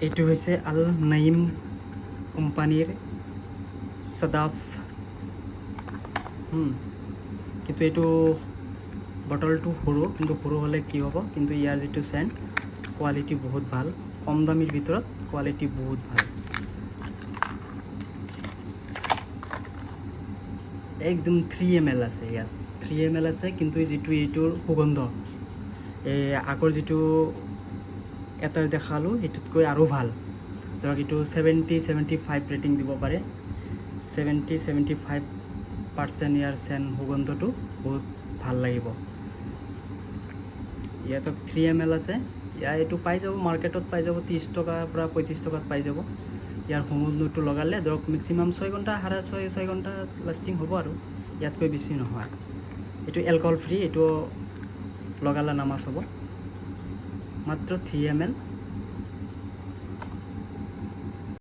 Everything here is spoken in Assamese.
এইটো হৈছে আল নাইম কোম্পানীৰ সাদাফ কিন্তু এইটো বটলটো সৰু কিন্তু সৰু হ'লে কি হ'ব কিন্তু ইয়াৰ যিটো সেন্ট কোৱালিটি বহুত ভাল কম দামীৰ ভিতৰত কোৱালিটি বহুত ভাল একদম 3 ml আছে ইয়াত 3 ml আছে কিন্তু যিটো এইটোৰ সুগন্ধ এই আগৰ যিটো এটাৰ দেখালোঁ এইটোতকৈ আৰু ভাল ধৰক এইটো 70-75 ৰেটিং দিব পাৰে 70-75% ইয়াৰ চেন সুগন্ধটো বহুত ভাল লাগিব ইয়াত 3 ml আছে ইয়াৰ এইটো পাই যাব মাৰ্কেটত পাই যাব 30 টকাৰ পৰা 35 টকাত পাই যাব ইয়াৰ সুগন্ধটো লগালে ধৰক মেক্সিমাম 6 ঘণ্টা 6.5 ঘণ্টা লাষ্টিং হ'ব আৰু ইয়াতকৈ বেছি নহয় এইটো এলকহল ফ্ৰী এইটো লগালে নামাজ হ'ব মাত্ৰ 3 ml